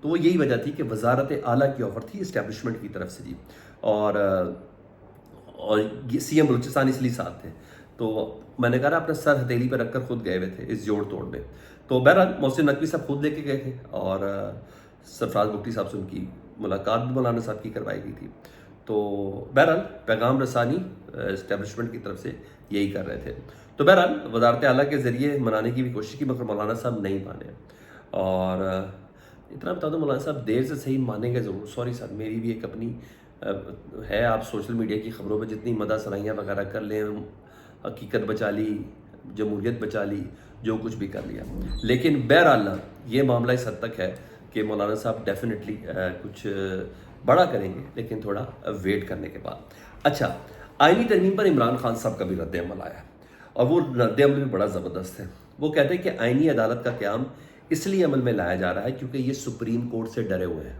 تو وہ یہی وجہ تھی کہ وزارت اعلیٰ کی آفر تھی اسٹیبلشمنٹ کی طرف سے جی، اور یہ سی ایم بلوچستان اس لیے ساتھ تھے، تو میں نے کہا اپنا سر ہتھیلی پہ رکھ کر خود گئے ہوئے تھے اس جوڑ توڑ میں. تو بہرحال محسن نقوی صاحب خود لے کے گئے تھے، اور سرفراز بگٹی صاحب سے ان کی ملاقات بھی مولانا صاحب کی کروائی گئی تھی. تو بہرحال پیغام رسانی اسٹیبلشمنٹ کی طرف سے یہی کر رہے تھے. تو بہرحال وزارت اعلیٰ کے ذریعے منانے کی بھی کوشش کی، مگر مولانا صاحب نہیں مانے. اور اتنا بتا دو مولانا صاحب دیر سے صحیح مانیں گے ضرور. سوری سر، میری بھی ایک اپنی ہے، آپ سوشل میڈیا کی خبروں میں جتنی مدح ثنائیاں وغیرہ کر لیں، حقیقت بچا لی، جمہوریت بچا لی، جو کچھ بھی کر لیا، لیکن بہرحال یہ معاملہ اس حد تک ہے کہ مولانا صاحب ڈیفینیٹلی کچھ بڑا کریں گے، لیکن تھوڑا ویٹ کرنے کے بعد. اچھا، آئینی ترمیم پر عمران خان صاحب کا بھی رد عمل آیا، اور وہ رد عمل بھی بڑا زبردست ہے. وہ کہتے ہیں کہ آئینی عدالت کا قیام اس لیے عمل میں لایا جا رہا ہے کیونکہ یہ سپریم کورٹ سے ڈرے ہوئے ہیں.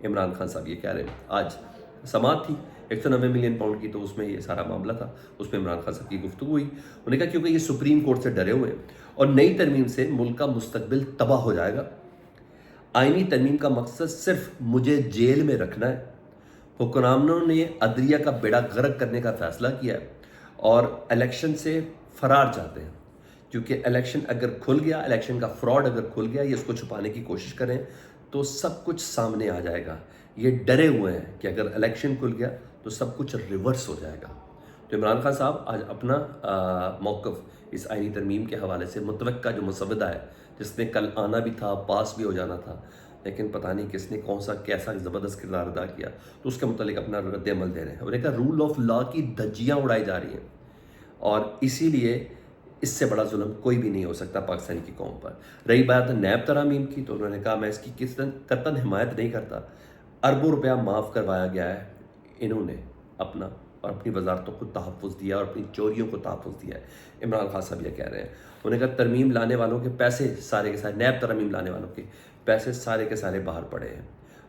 عمران خان صاحب یہ کہہ رہے ہیں. آج سماعت تھی 190 ملین پاؤنڈ کی، تو اس میں یہ سارا معاملہ تھا، اس میں عمران خان صاحب کی گفتگو ہوئی. انہوں نے کہا کیونکہ یہ سپریم کورٹ سے ڈرے ہوئے ہیں اور نئی ترمیم سے ملک کا مستقبل تباہ ہو جائے گا. آئینی ترمیم کا مقصد صرف مجھے جیل میں رکھنا ہے. حکمرانوں نے عدلیہ کا بیڑا غرق کرنے کا فیصلہ کیا ہے اور الیکشن سے فرار چاہتے ہیں، کیونکہ الیکشن اگر کھل گیا، الیکشن کا فراڈ اگر کھل گیا، یہ اس کو چھپانے کی کوشش کریں تو سب کچھ سامنے آ جائے گا. یہ ڈرے ہوئے ہیں کہ اگر الیکشن کھل گیا تو سب کچھ ریورس ہو جائے گا. تو عمران خان صاحب آج اپنا موقف اس آئینی ترمیم کے حوالے سے، متوقع جو مسودہ ہے جس نے کل آنا بھی تھا، پاس بھی ہو جانا تھا، لیکن پتہ نہیں کس نے کون سا کیسا زبردست کردار ادا کیا، تو اس کے متعلق اپنا رد عمل دے رہے ہیں. اور ایک رول آف لا کی دھجیاں اڑائی جا رہی ہیں، اور اسی لیے اس سے بڑا ظلم کوئی بھی نہیں ہو سکتا پاکستان کی قوم پر. رہی بات نیب ترامیم کی، تو انہوں نے کہا میں اس کی قطعاً حمایت نہیں کرتا. اربوں روپیہ معاف کروایا گیا ہے انہوں نے اپنا، اور اپنی وزارتوں کو تحفظ دیا اور اپنی چوریوں کو تحفظ دیا ہے. عمران خان صاحب یہ کہہ رہے ہیں. انہوں نے کہا ترمیم لانے والوں کے پیسے سارے کے سارے، نیب ترمیم لانے والوں کے پیسے سارے کے سارے باہر پڑے ہیں،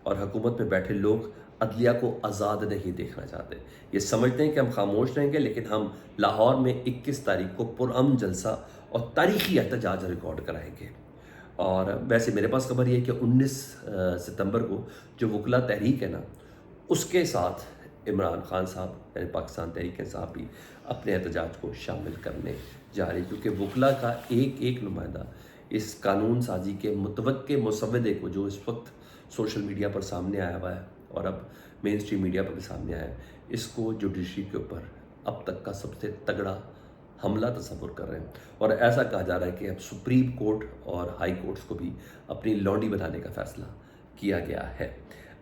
اور حکومت میں بیٹھے لوگ عدلیہ کو آزاد نہیں دیکھنا چاہتے. یہ سمجھتے ہیں کہ ہم خاموش رہیں گے، لیکن ہم لاہور میں 21 تاریخ کو پرامن جلسہ اور تاریخی احتجاج ریکارڈ کرائیں گے. اور ویسے میرے پاس خبر یہ ہے کہ 19 ستمبر کو جو وکلا تحریک ہے نا، اس کے ساتھ عمران خان صاحب یعنی پاکستان تحریک انصاف بھی اپنے احتجاج کو شامل کرنے جا رہی، کیونکہ وکلا کا ایک ایک نمائندہ اس قانون سازی کے متوقع مسودے کو، جو اس وقت سوشل میڈیا پر سامنے آیا ہوا ہے اور اب مین اسٹریم میڈیا پر بھی سامنے آیا ہے، اس کو جوڈیشری کے اوپر اب تک کا سب سے تگڑا حملہ تصور کر رہے ہیں. اور ایسا کہا جا رہا ہے کہ اب سپریم کورٹ اور ہائی کورٹس کو بھی اپنی لونڈی بنانے کا فیصلہ کیا گیا ہے.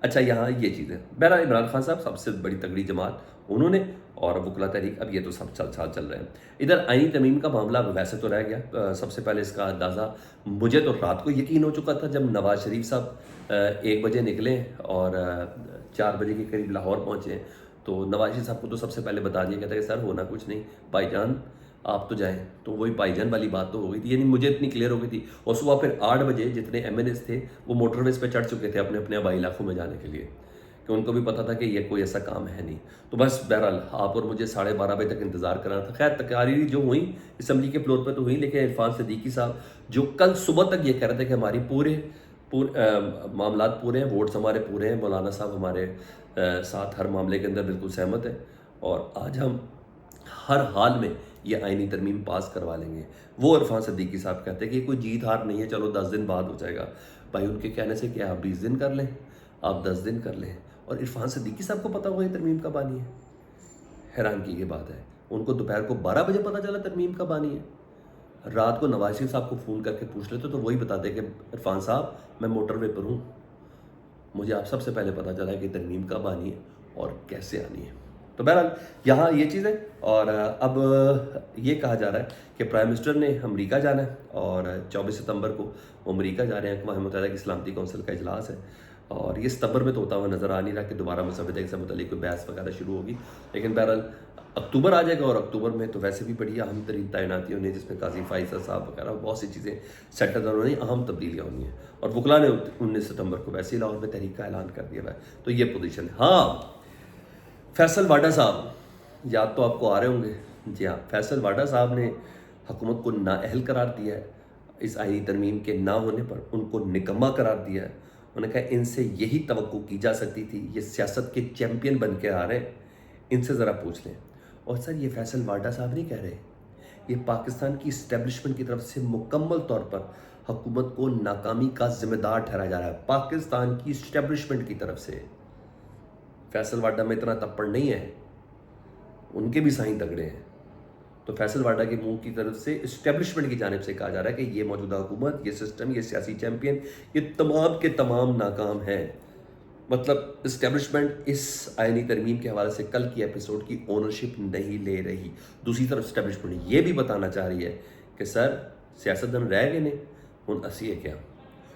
اچھا، یہاں یہ چیزیں بہرحال عمران خان صاحب سب سے بڑی تگڑی جماعت انہوں نے، اور وکلا تحریک، اب یہ تو سب چل رہے ہیں. ادھر آئینی ترمیم کا معاملہ ویسے تو رہ گیا. سب سے پہلے اس کا اندازہ مجھے تو رات کو یقین ہو چکا تھا جب نواز شریف صاحب 1 بجے نکلے اور 4 بجے کے قریب لاہور پہنچے. تو نواز شریف صاحب کو تو سب سے پہلے بتا دیا گیا تھا کہ سر ہونا کچھ نہیں، بھائی جان آپ تو جائیں. تو وہی بھائی جان والی بات تو ہو گئی تھی، یعنی مجھے اتنی کلیئر ہو گئی تھی. اور صبح پھر 8 بجے جتنے ایم این ایس تھے وہ موٹر ویز پہ چڑھ چکے تھے اپنے اپنے آبائی علاقوں میں جانے کے لیے، کہ ان کو بھی پتہ تھا کہ یہ کوئی ایسا کام ہے نہیں. تو بس بہرحال آپ اور مجھے 12:30 بجے تک انتظار کرنا تھا. خیر تقاریر جو ہوئیں اسمبلی کے فلور پہ تو ہوئیں، لیکن عرفان صدیقی صاحب جو کل صبح تک یہ کہہ رہے تھے کہ ہماری پورے معاملات پورے ہیں، ووٹس ہمارے پورے ہیں، مولانا صاحب ہمارے ساتھ ہر معاملے کے اندر بالکل سہمت ہے، اور آج ہم ہر حال میں یہ آئینی ترمیم پاس کروا لیں گے. وہ عرفان صدیقی صاحب کہتے ہیں کہ کوئی جیت ہار نہیں ہے، چلو 10 دن بعد ہو جائے گا. بھائی ان کے کہنے سے کہ آپ 20 دن کر لیں، آپ 10 دن کر لیں، اور عرفان صدیقی صاحب کو پتا ہوگا یہ ترمیم کا بانی ہے. حیران کی یہ بات ہے، ان کو دوپہر کو 12 بجے پتا چلا ترمیم کا بانی ہے. رات کو نواز شریف صاحب کو فون کر کے پوچھ لیتے تو وہی بتا دے کہ عرفان صاحب میں موٹر وے پر ہوں، مجھے آپ سب سے پہلے پتا چلا ہے کہ ترمیم کب آنی ہے اور کیسے آنی ہے. تو بہرحال یہاں یہ چیز ہے. اور اب یہ کہا جا رہا ہے کہ پرائم منسٹر نے امریکہ جانا ہے، اور 24 ستمبر کو وہ امریکہ جا رہے ہیں. اقوام متحدہ کی سلامتی کونسل کا اجلاس ہے، اور یہ ستمبر میں تو ہوتا ہوا نظر آ نہیں رہا کہ دوبارہ مسودے سے متعلق کوئی بحث وغیرہ شروع ہوگی. لیکن بہرحال اکتوبر آ جائے گا، اور اکتوبر میں تو ویسے بھی بڑی اہم ترین تعیناتی ہونی ہے، جس میں قاضی فائزہ صاحب وغیرہ بہت سی چیزیں سیٹل ہونی، اہم تبدیلیاں ہونی ہیں. اور وکلا نے 19 ستمبر کو ویسے ہی لاہور میں تحریک کا اعلان کر دیا ہے. تو یہ پوزیشن ہے. ہاں، فیصل واڈا صاحب یاد تو آپ کو آ رہے ہوں گے. جی ہاں، فیصل واڈا صاحب نے حکومت کو نااہل قرار دیا ہے. اس آئینی ترمیم کے نہ ہونے پر ان کو نکمہ قرار دیا ہے. انہوں نے کہا ان سے یہی توقع کی جا سکتی تھی، یہ سیاست کے چیمپئن بن کے آ رہے ہیں، ان سے ذرا پوچھ لیں۔ اور سر یہ فیصل واڈا صاحب نہیں کہہ رہے، یہ پاکستان کی اسٹیبلشمنٹ کی طرف سے مکمل طور پر حکومت کو ناکامی کا ذمہ دار ٹھہرایا جا رہا ہے، پاکستان کی اسٹیبلشمنٹ کی طرف سے۔ فیصل واڈا میں اتنا تپڑ نہیں ہے، ان کے بھی سائیں تگڑے ہیں، تو فیصل واڈا کے منہ کی طرف سے اسٹیبلشمنٹ کی جانب سے کہا جا رہا ہے کہ یہ موجودہ حکومت، یہ سسٹم، یہ سیاسی چیمپئن، یہ تمام کے تمام ناکام ہیں۔ مطلب اسٹیبلشمنٹ اس آئینی ترمیم کے حوالے سے کل کی ایپیسوڈ کی اونرشپ نہیں لے رہی۔ دوسری طرف اسٹیبلشمنٹ یہ بھی بتانا چاہ رہی ہے کہ سر سیاستدان رہ گئے نہیں، ہن اسی ہے کیا،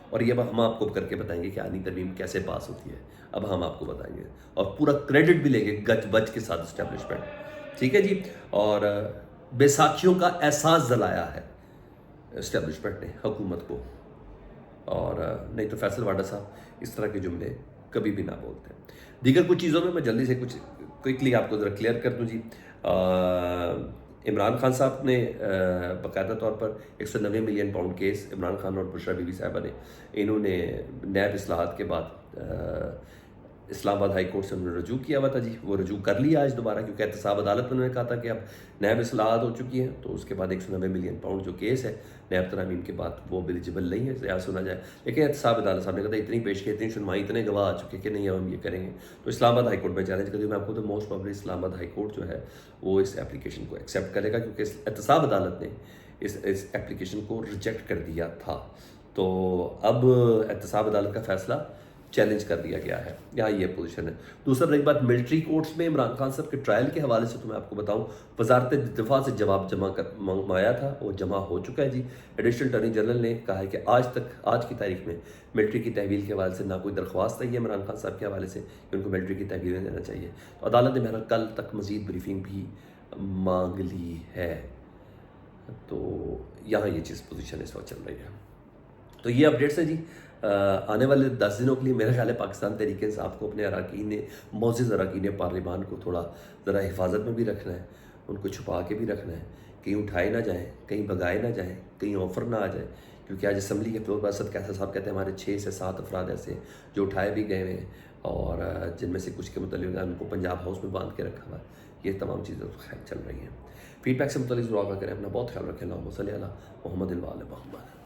اور یہ اب ہم آپ کو کر کے بتائیں گے کہ آئینی ترمیم کیسے پاس ہوتی ہے، اب ہم آپ کو بتائیں گے، اور پورا کریڈٹ بھی لیں گے گچ بچ کے ساتھ اسٹیبلشمنٹ، ٹھیک ہے جی۔ اور بیساکھیوں کا احساس دلایا ہے اسٹیبلشمنٹ نے حکومت کو، اور نہیں تو فیصل واڈا صاحب اس طرح کے جملے کبھی بھی نہ بولتے ہیں۔ دیگر کچھ چیزوں میں جلدی سے کچھ کوئکلی آپ کو ذرا کلیئر کر دوں جی۔ عمران خان صاحب نے باقاعدہ طور پر 190 million pound case Imran Khan اور بشرا بی بی صاحبہ نے، انہوں نے نیب اصلاحات کے بعد اسلام آباد ہائی کورٹ سے انہوں نے رجوع کیا ہوا تھا جی، وہ رجوع کر لیا آج دوبارہ، کیونکہ احتساب عدالت میں انہوں نے کہا تھا کہ اب نیب اصلاحات ہو چکی ہیں، تو اس کے بعد 190 ملین پاؤنڈ جو کیس ہے نیب ترامیم کے بعد وہ ایلیجیبل نہیں ہے یا سنا جائے، لیکن احتساب عدالت صاحب نے کہا تھا اتنی پیش کی، اتنی سنوائی، اتنے گواہ آ چکے کہ نہیں اب ہم یہ کریں گے، تو اسلام آباد ہائی کورٹ میں چیلنج کر دیا۔ میں آپ کو تو موسٹ پرابلی اسلام آباد ہائی کورٹ جو ہے وہ اس اپلیکیشن کو ایکسیپٹ کرے گا، کیونکہ احتساب عدالت نے اس اپلیکیشن کو ریجیکٹ کر دیا تھا، تو اب احتساب عدالت کا فیصلہ چیلنج کر دیا گیا ہے، یہاں یہ پوزیشن ہے۔ دوسرا رہی بات ملٹری کورٹس میں عمران خان صاحب کے ٹرائل کے حوالے سے، تو میں آپ کو بتاؤں وزارت دفاع سے جواب جمع منگوایا تھا، وہ جمع ہو چکا ہے جی۔ ایڈیشنل اٹارنی جنرل نے کہا ہے کہ آج کی تاریخ میں ملٹری کی تحویل کے حوالے سے نہ کوئی درخواست ہے عمران خان صاحب کے حوالے سے کہ ان کو ملٹری کی تحویل دینا چاہیے، تو عدالت نے بہرحال کل تک مزید بریفنگ بھی مانگ لی ہے، تو یہاں یہ چیز پوزیشن اس وقت چل رہی ہے۔ تو یہ اپڈیٹس ہیں جی۔ آنے والے 10 دنوں کے لیے میرا خیال ہے پاکستان تحریک انصاف کو اپنے اراکین معزز اراکین پارلیمان کو تھوڑا ذرا حفاظت میں بھی رکھنا ہے، ان کو چھپا کے بھی رکھنا ہے، کہیں اٹھائے نہ جائیں، کہیں بگائے نہ جائیں، کہیں آفر نہ آ جائے، کیونکہ آج اسمبلی کے فلور پر اسد کیسر صاحب کہتے ہیں ہمارے 6 سے 7 افراد ایسے ہیں جو اٹھائے بھی گئے ہیں، اور جن میں سے کچھ کے متعلق ان کو پنجاب ہاؤس میں باندھ کے رکھا ہوا ہے۔ یہ تمام چیزیں خیر چل رہی ہیں۔ فیڈ بیک سے متعلق ضرور آگاہ کریں، اپنا بہت خیال رکھیں۔ اللہم صلی علی محمد و علی محمد۔